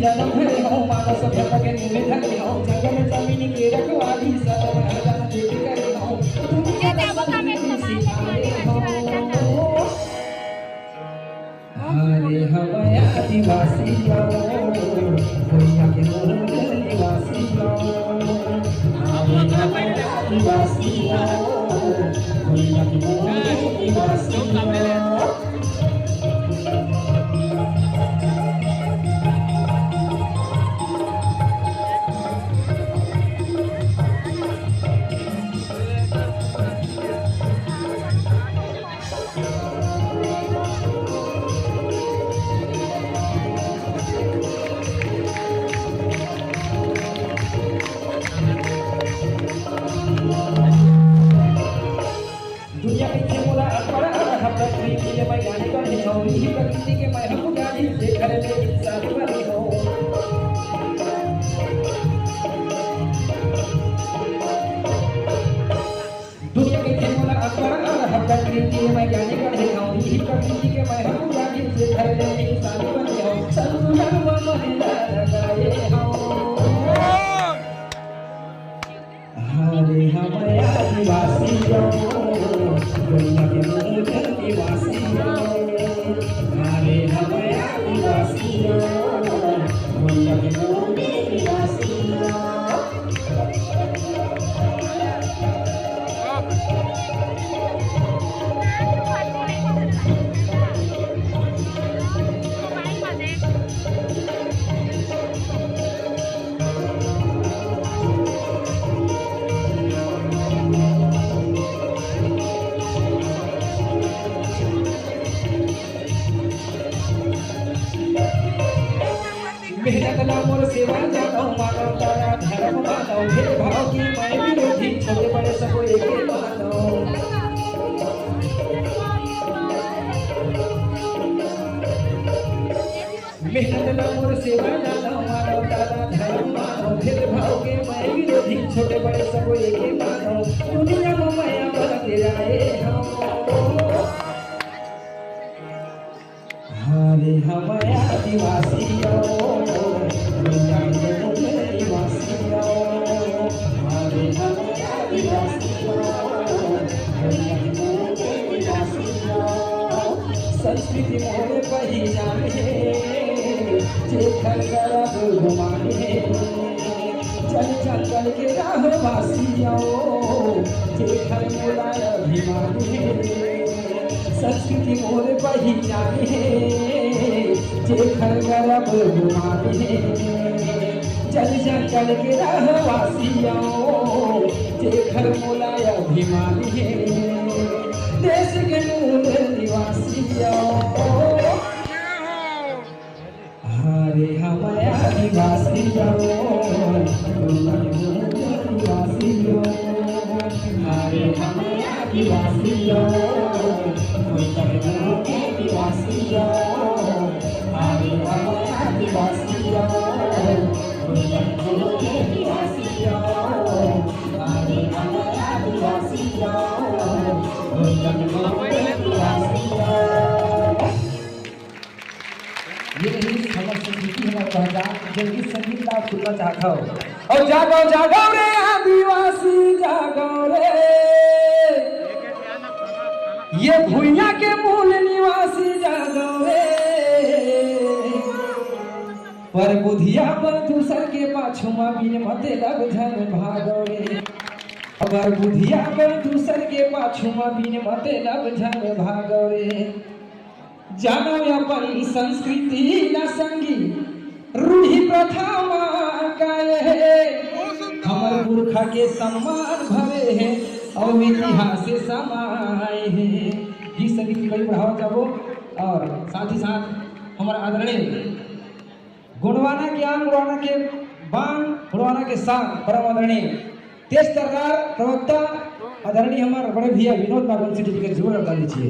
जन्म है हो मानस भक्त के निधन हो जगन जमीन की रखवाली सब हरदम देख करे हो तुम क्या में सिखाए हो हरे हमारे आदिवासी हो कोइया के मूल निवासी हो हरे हमारे आदिवासी हो कोइया के मूल निवासी हो के मैं हम गाड़ी देख रहे इंसान बनी हो दुनिया के खेला अकबर हर तकरीर मैं गाने का देखा हूं यही प्रकृति के मैं हम गाड़ी देख रहे इंसान बनी हो संगम महिला लगाए हो हरे हमारे आदिवासी हो दुनिया के मूल निवासी हो हरे हमारे आदिवासी हो दुनिया के मूल निवासी हो मेहनत नामों सेवा जाता हूँ मानव तारा धर्म मानव भेदभाव की मैं विरोधी छोटे बड़े सबको एक ही मानव मेहनत नामों सेवा जाता हूँ मानव तारा धर्म मानव भेदभाव के मैं विरोधी छोटे बड़े सबको एक ही मानव दुनिया में मैं बदल जाए हरे हमारे आदिवासी हो दुनिया के मूल निवासी हो हरे हमारे आदिवासी हो दुनिया के मूल निवासी हो संस्कृति मोरे पहचान है जेखर करब घुमाने चल चल चल के राह वासी हो जेखर मोला अभिमान है संस्कृति मोर पहचान है जेखर करब घुमाने जल जंगल के रहवासियों जेखर मोला अभिमान है देश के मूल निवासियों हरे हमारे आदिवासियों निवासियों हरे हमारे आदिवासियों आदिवासियों हरे हमारे आदिवासियों आदिवासियों हरे हमारे आदिवासियों ये नहीं हमर संगीत हमर पहचान जल्दी संगीत का सुनना चाहता हो और जागो जागो रे आदिवासी जागो रे ये भुइया के मूल निवासी जागो रे पर बुधिया पर दूसर के पाछुमा बिन मते लग झन भागो रे अगर बुधिया पर दूसर के पाछुमा बिन मते लग झन भागो रे जानो अपन संस्कृति ना संगी रूढ़ी प्रथा काये हमर पुरखा के सम्मान भरे है और इतिहास से समाये है। गीत संगीत की कड़ी बढ़ावा चाहो और साथ ही साथ हमारा आदरणीय गुणवाना के आंग गुणवाना के बांग गुणवाना के साथ परम आदरणीय तेज सरकार प्रवक्ता आदरणीय हमारे बड़े भैया विनोद बाबू से टिकट जरूर बता दीजिए।